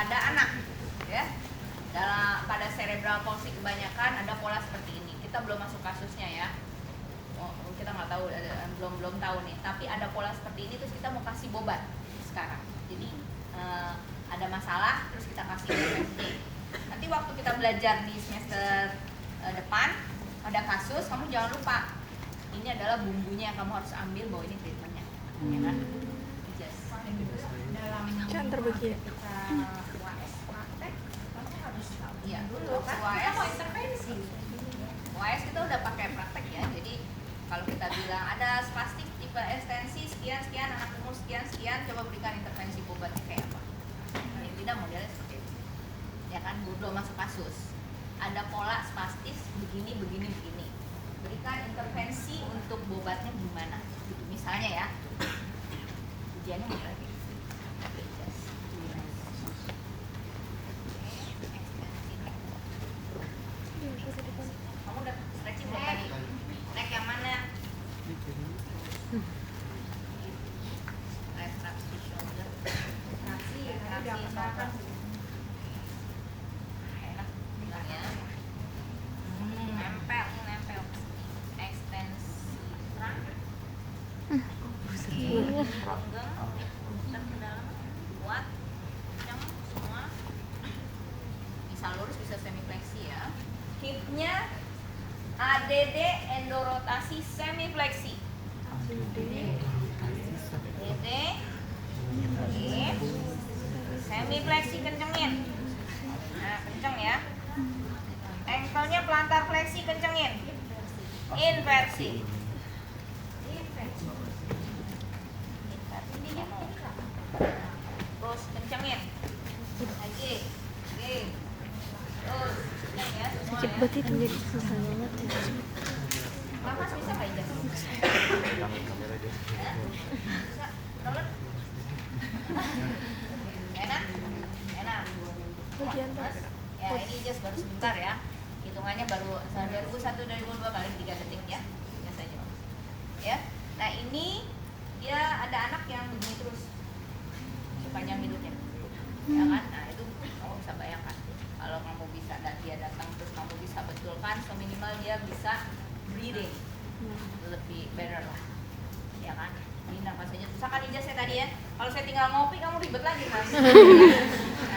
pada anak, ya. Pada cerebral palsy kebanyakan ada pola seperti ini. Kita belum masuk kasusnya ya. Kita nggak tahu, belum tahu nih. Tapi ada pola seperti ini, terus kita mau kasih bobat sekarang. Jadi ada masalah, terus kita kasih OPSD. Nanti waktu kita belajar di semester depan ada kasus, kamu jangan lupa ini adalah bumbunya yang kamu harus ambil bahwa ini treatmentnya, ya kan? Dalam terbagi kita UAS praktek, kamu harus tahu. Iya, dulu kan kita mau intervensi. UAS kita udah pakai praktek ya, jadi kalau kita bilang ada spastik tipe ekstensi sekian anak umur sekian coba berikan intervensi bobatnya kayak apa? Paling tidak modelnya seperti itu, ya kan? Belum masuk kasus. Ada pola spastis begini, berikan intervensi untuk bobatnya gimana? Gitu, misalnya ya, ujiannya apa lagi? Kamu udah stretching belum tadi? Neck yang mana? Retraksi shoulder. Retraksi enak bilangnya. Nempel. Ekstensi rangka. Ronggeng, putar ke dalam, kuat, kencang, semua. Bisa lurus, bisa semifleksi ya. Hipnya ADD endorotasi semifleksi. ADD hip semifleksi, kencengin. Nah, kenceng ya. Ankle-nya plantar fleksi, kencengin. Inversi. Terus kencengin. Lagi. Oke. Terus kenceng ya semua sakit ya. banget itu jadi susah banget ya. Nafas bisa nggak Ijaz? Ya? Bisa? Download? Enak? Mas? Ya ini Ijaz baru sebentar ya. Hitungannya baru 2001 2002 kali 3 detik ya. Ijaz aja. Ya. Nah ini dia ada anak yang begini terus sepanjang hidupnya. Ya kan? Nah itu kamu bisa bayangkan. Kalau kamu bisa dan dia datang terus kamu bisa betulkan, seminimal dia bisa breathing lebih better lah, ya kan? Ini nafasnya susah kan Ijaz ya tadi ya. Kalau saya tinggal ngopi kamu ribet lagi mas. Nah,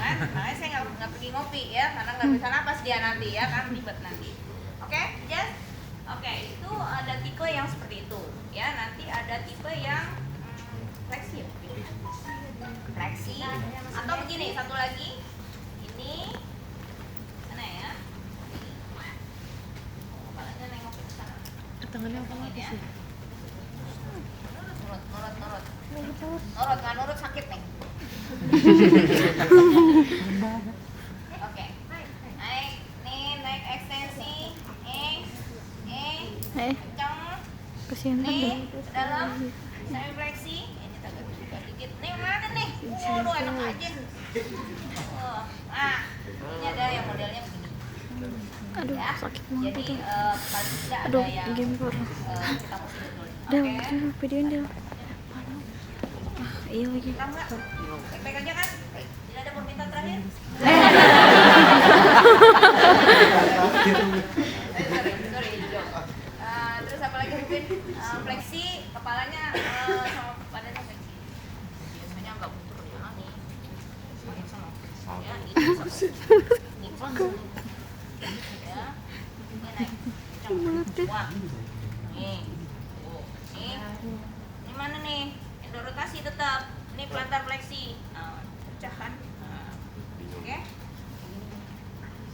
kan? Makanya saya nggak pergi ngopi ya, karena nggak bisa napas dia nanti ya kan, ribet nanti. Oke, Ijaz? Oke, itu ada tipe yang seperti itu ya. Nanti ada tipe yang fleksi ya. Fleksi atau begini, satu lagi ini mana ya? Kepalanya nengok ke sana. Tangannya apa lagi sih? Nurut nggak nurut sakit nih. Oke, naik nih, naik ekstensi, kencang, Kasihan nih kan ke dalam, semifleksi, ini agak dikit. Nih mana nih? Lu enak aja. Nah, ini ada yang modelnya begini. aduh Ya. sakit banget Jadi itu. paling tidak Aduh ada yang gempor. kita mesti betul. Udah, Oke. videoin dia. Iya lagi. Paham nggak? Baik-baik aja kan? Tidak ada permintaan terakhir? Sorry, Jo. Terus apa lagi mungkin? Fleksi, kepalanya sama badannya fleksi. Biasanya nggak butuh ya, nih. Sama. Ya, ini sama. Ya, ini naik. Kencang. Wah. Nih. Oh, nih. Ini mana nih? Endorotasi tetap. Ini plantar fleksi. Nah, pecah kan? Nah, oke.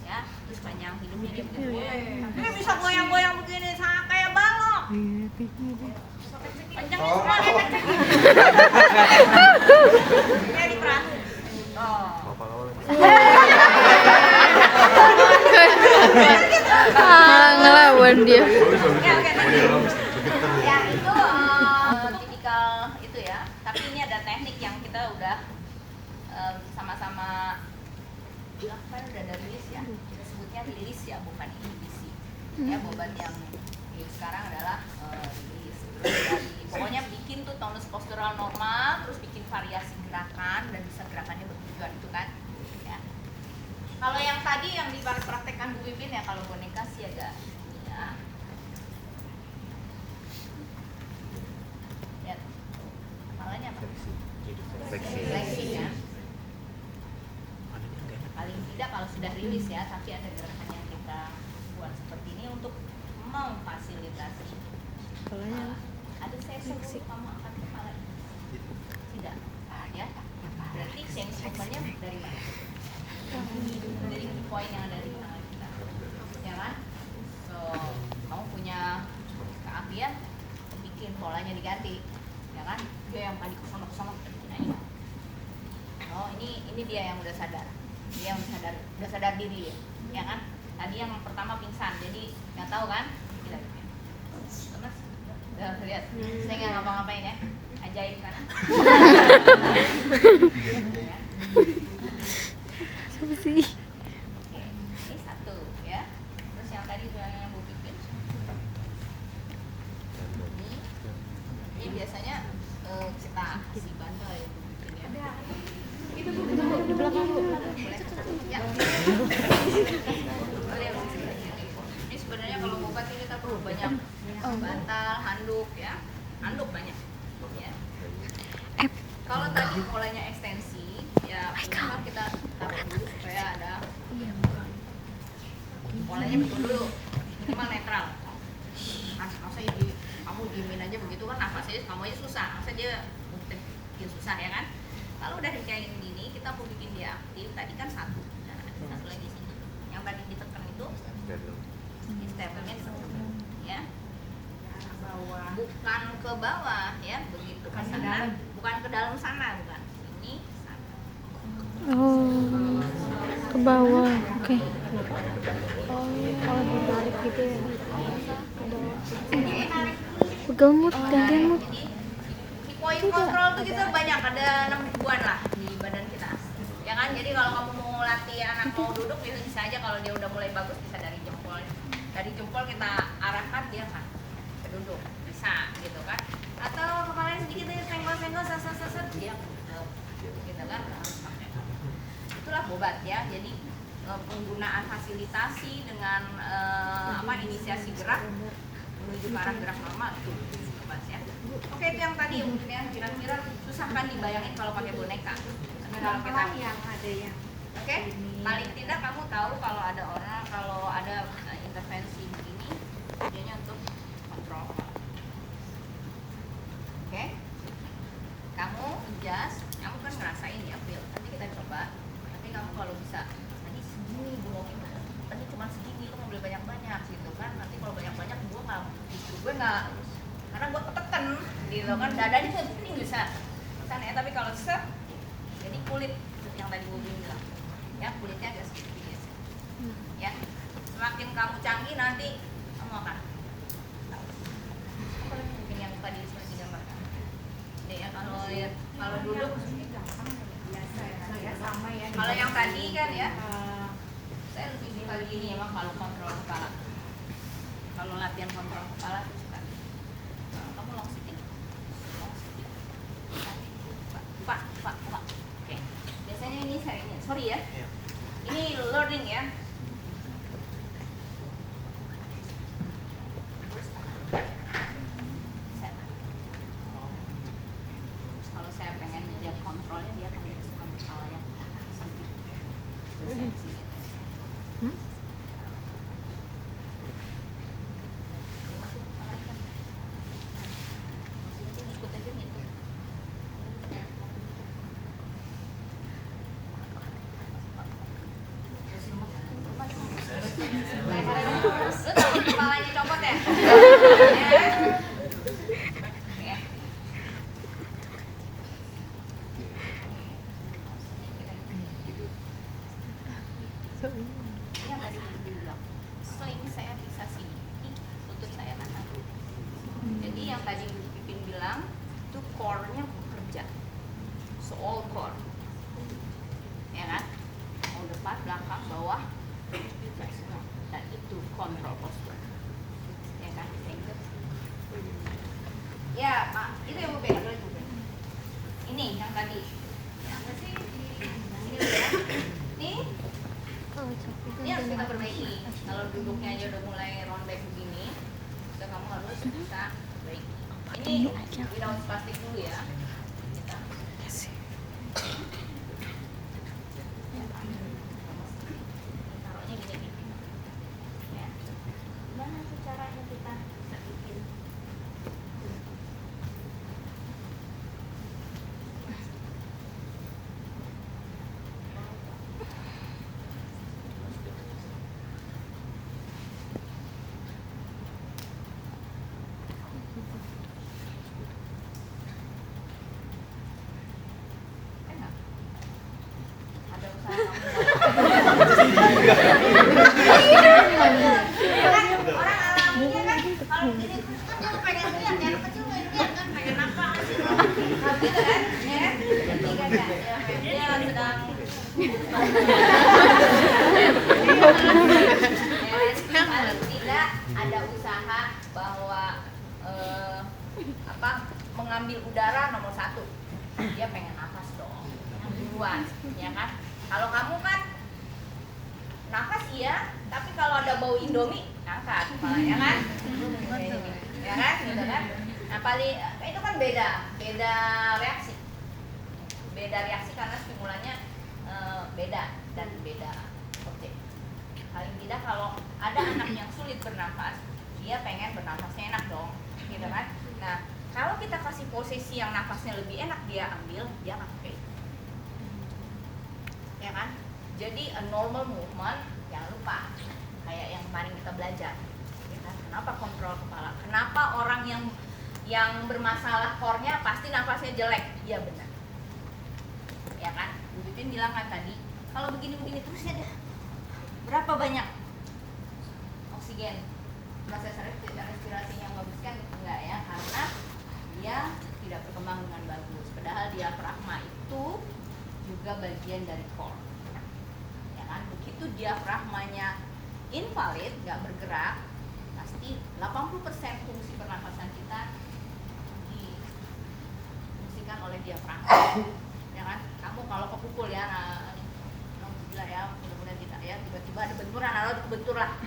Ya, terus panjang hidupnya dia begini. Dia bisa goyang-goyang begini, sama kayak balok. Panjangnya semua kayak kenceng. Kayak di perahu. Oh. Ngelawan dia. Ya, oke, nanti. Ya, itu tipikal itu ya. Tapi ini ada teknik yang kita udah sama-sama bilang kan udah ada rilis ya. Kita sebutnya rilis ya, bukan inhibisi. Ya, beban yang sekarang adalah rilis. Pokoknya bikin tuh tonus postural normal, terus bikin variasi gerakan dan bisa gerakannya bertujuan itu kan. kan Bu Pipin ya kalau boneka sih agak ya. Lihat. Kepalanya apa? Flexing ya. Paling tidak kalau sudah rilis ya, tapi ada gerakan yang kita buat seperti ini untuk memfasilitasi. Kepalanya Ada saya suruh kamu angkat kepala. Tidak. Ya. Berarti change movementnya dari mana? Dari poin yang ada di tangan kita, ya kan? So, kamu punya keahlian, bikin polanya diganti, ya kan? Dia yang paling kesana ini. Oh, ini dia yang udah sadar, dia yang udah sadar diri, ya kan? Tadi yang pertama pingsan, jadi nggak tahu kan? Tidak. Mas, udah lihat, saya nggak ngapa-ngapain ya, ajaib kan? siapa sih? Ini satu ya. Terus yang tadi yang Bu Pipin. Ini biasanya kita kasih bantal ya Bu Pipin ya. Itu Bu Di belakang Bu. ya. Boleh, Bu. Ini sebenarnya kalau obat ini kita perlu banyak bantal, handuk ya. Handuk banyak. Ya. Kalau tadi polanya ekstensi, ya minimal kita taruh dulu supaya ada polanya betul dulu, minimal netral. Masa kamu diemin aja begitu kan, nafas aja kamu aja susah, masa dia bikin susah ya kan? Kalau udah kayak gini, kita mau bikin dia aktif. Tadi kan satu, nah ada satu lagi sini. Yang tadi ditekan itu, di stepnya ya. Bukan ke bawah ya, begitu ke sana, bukan ke dalam sana, bukan. Ini sana. Oh, ke bawah. Oke. Oh, kalau ditarik gitu ya. Pegang mood, gantian mood. Jadi di poin kontrol tuh kita banyak, ada 6 ribuan lah di badan kita. Ya kan? Jadi kalau kamu mau latih anak mau duduk bisa aja, kalau dia udah mulai bagus bisa dari jempol. Dari jempol kita arahkan dia kan ke duduk. Bisa gitu kan. Atau kepalanya sedikit aja senggol-senggol sasar dia gitu kan. Harus pakai. Itulah bobat ya. Jadi penggunaan fasilitasi dengan inisiasi gerak menuju ke arah gerak normal itu bobat ya. Oke, itu yang tadi mungkin ya, kira-kira susah kan dibayangin kalau pakai boneka. Tapi kalau kita yang ada yang oke, paling tidak kamu tahu kalau ada orang, kalau ada intervensi begini, tujuannya untuk kontrol. Oke, kamu adjust, kamu kan ngerasain ya feel. Nanti kita coba. Tapi kamu kalau bisa tadi segini dulu, tadi cuma segini, lu mau beli banyak-banyak gitu kan. Nanti kalau banyak-banyak gue nggak, karena gue ketekan gitu kan, dadanya ini bisa kan ya. Tapi kalau set, jadi kulit yang tadi gue bilang ya, kulitnya agak sedikit biasa ya. Semakin kamu canggih nanti kamu akan tahu. Apa lagi mungkin yang tadi seperti digambarkan deh ya, kalau duduk biasa ya, sama ya. kalau yang tadi kan ya, saya lebih suka begini emang kalau kontrol kepala. Kalau latihan kontrol kepala tuh suka. Kamu long sitting. Pak. Oke. Biasanya ini sorry ya. Ini learning ya. Kalau saya pengen lihat kontrolnya, dia akan masukkan kepalanya sedikit. Lu tahu kepalanya copot ya? Ya. Yang tadi dibilang, sling saya bisa sini, lutut saya kanan. Jadi yang tadi Pipin bilang, itu core-nya bekerja. So all core, ya kan? Mau depan, belakang, bawah, dan itu kontrol postur, ya kan? Ya Pak, itu yang mau pegang dulu. Ini yang tadi, yang apa sih? Ini ya, nih. Ini harus kita perbaiki. Kalau duduknya aja udah mulai round back begini, kita kamu harus bisa perbaiki. Ini without plastik dulu ya. Kita. Taruhnya gini. Ya. Gimana tuh caranya kita bikin? Enak. Ada usaha kamu. Orang alaminya kan kalau begini kan dia pengen lihat ya, kecil pengen lihat kan pengen apa sih gitu kan ya jadi kan dia sedang paling tidak ada usaha bahwa mengambil udara nomor 1. Dia pengen nafas dong yang duluan ya kan. Kalau kamu kan nafas iya, tapi kalau ada bau Indomie angkat kepalanya kan, ya kan, gitu kan. Nah paling itu kan beda reaksi karena stimulannya beda dan beda objek. Paling tidak kalau ada anak yang sulit bernafas, dia pengen bernafasnya enak dong, gitu kan. Nah kalau kita kasih posisi yang nafasnya lebih enak dia ambil, dia akan pakai, ya kan. Jadi a normal movement, jangan lupa kayak yang kemarin kita belajar ya kan? Kenapa kontrol kepala, kenapa orang yang bermasalah core-nya pasti nafasnya jelek, iya benar ya kan. Bu Pipin bilang kan tadi kalau begini-begini terus ya deh, berapa banyak oksigen proses respirasi yang bagus kan enggak ya, karena dia tidak berkembang dengan bagus. Padahal diafragma itu juga bagian dari core. Begitu diafragmanya invalid, nggak bergerak, pasti 80% fungsi pernafasan kita difungsikan oleh diafragma. Ya kan? Kamu kalau kepukul ya, gila ya, mudah-mudahan kita ya, tiba-tiba ada benturan, atau kebentur lah,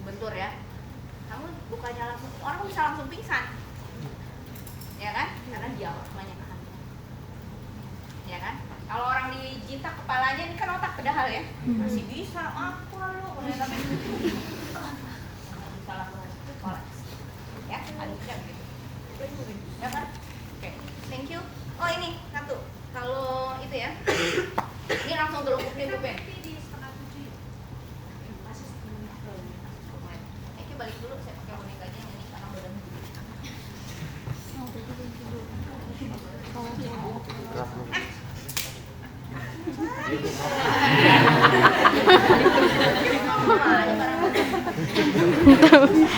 kebentur ya. Kamu bukannya langsung, orang bisa langsung pingsan, ya kan? Karena diafragmanya kehancuran, ya kan? Kalau orang dijintak kepalanya, ini kan otak padahal ya, masih bisa apa lo, tapi bisa langsung kolaps, ya, paling tidak begitu, ya kan? Oke, thank you. Oh ini satu, kalau itu ya, ini langsung gelupuk nih Bupen. Thank you, balik dulu, saya pakai bonekanya yang ini karena badan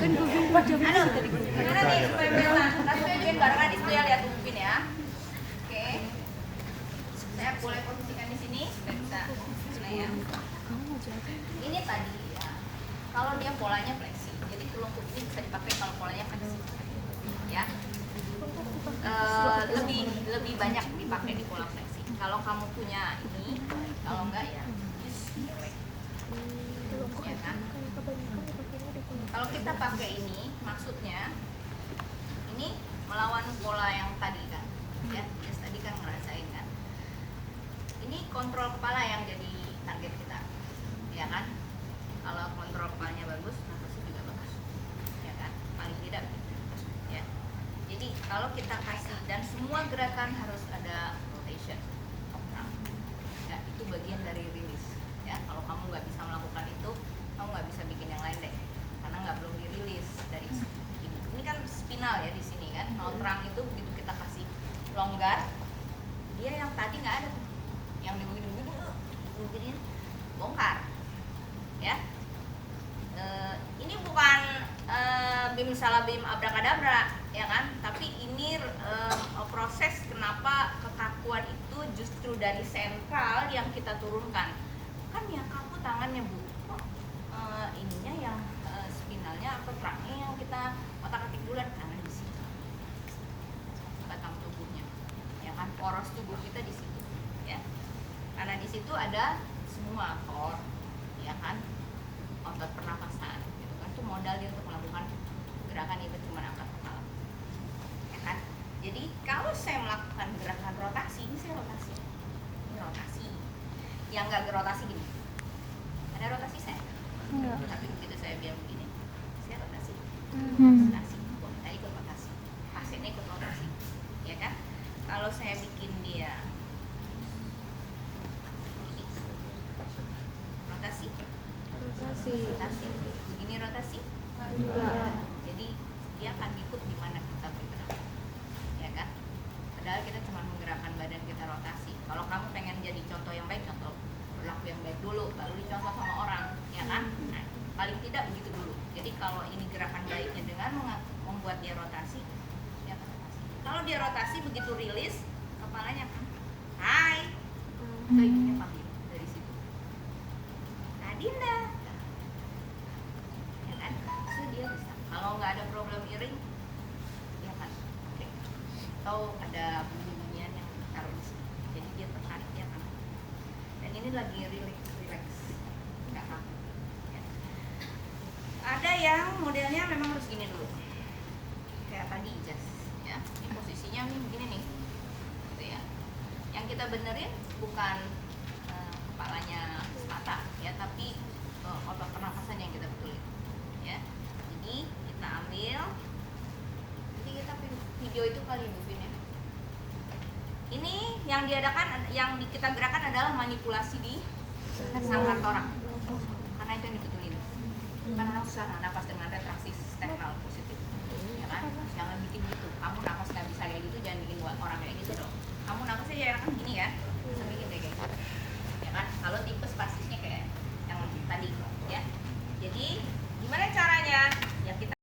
Aduh, gimana nih supaya bela? Nanti bikin barengan di situ ya, lihat Upin ya. Oke, saya boleh posisikan di sini supaya bisa. Nah ya, ini tadi ya. Kalau dia polanya fleksi, jadi telungkup ini bisa dipakai kalau polanya fleksi. Ya, lebih banyak dipakai di pola fleksi. Kalau kamu punya ini, kalau enggak ya, ya kan? Kalau kita pakai ini, maksudnya ini melawan pola yang tadi kan, ya, tadi kan ngerasain kan. Ini kontrol kepala yang jadi target kita, ya kan? Kalau kontrol kepalanya bagus, nafasnya juga bagus, ya kan? Paling tidak, ya. Jadi kalau kita kasih dan semua gerakan harus ada rotation, ya, itu bagian dari rilis, ya. Kalau kamu nggak bisa melakukan itu, kamu nggak bisa bikin yang lain deh, karena nggak belum dirilis dari ini kan spinal ya di sini kan. Kalau terang itu begitu kita kasih longgar, dia yang tadi nggak ada tuh, yang begini bongkar, ya. Ini bukan bim salah bim abrakadabra, ya kan? Tapi ini proses kenapa kekakuan itu justru dari sentral yang kita turunkan. Kan yang kaku tangannya Bu, kok ininya yang spinalnya atau terangnya yang kita otak-atik duluan, karena di situ batang tubuhnya, ya kan? Poros tubuh kita di situ, ya. Karena di situ ada semua core, ya. ya kan, otot pernapasan gitu kan, itu modal dia untuk melakukan gerakan itu cuma angkat kepala, ya kan. Jadi kalau saya melakukan gerakan rotasi, ini saya rotasi, ini rotasi, yang nggak berotasi gini, ada rotasi saya, Enggak. tapi begitu saya bilang begini, saya rotasi, rotasi, saya ikut rotasi, pasiennya ikut rotasi, ya kan. Kalau saya bikin dia rotasi, rotasi, begini rotasi, jadi dia akan ikut di mana kita bergerak, ya kan. Padahal kita cuma menggerakkan badan kita rotasi. Kalau kamu pengen jadi contoh yang baik, contoh berlaku yang baik dulu, baru dicontoh sama orang, ya kan. Nah, paling tidak begitu dulu. Jadi kalau ini gerakan baiknya dengan membuat dia rotasi, dia akan rotasi. Kalau dia rotasi begitu rilis, kepalanya kan, hai, ke ibunya panggil dari situ. Nah, Dinda, ya kan. So dia bisa. Kalau nggak ada problem iring, dia kan, oke. Atau ada bunyi-bunyian yang taruh di sini, jadi dia tertarik, dia kan. Dan ini lagi relax, nggak kaku. Ya. Ada yang modelnya memang harus gini dulu, kayak tadi Ijas, ya. Ini posisinya nih begini nih, gitu ya. Yang kita benerin bukan kepalanya semata, ya, tapi otot pernapasan yang kita betulin, ya. Jadi kita ambil, jadi kita video itu kali Buvin ya. Ini yang diadakan, yang kita gerakan adalah manipulasi di sangkar torak, karena itu yang dibetulin. Karena orang susah napas dengan retraksi sternal positif, ya kan. Jangan bikin gitu. Kamu napas nggak bisa kayak gitu, jangan bikin orang kayak gitu dong. Kamu napasnya ya kan gini ya, bisa bikin kayak gitu, ya kan. Kalau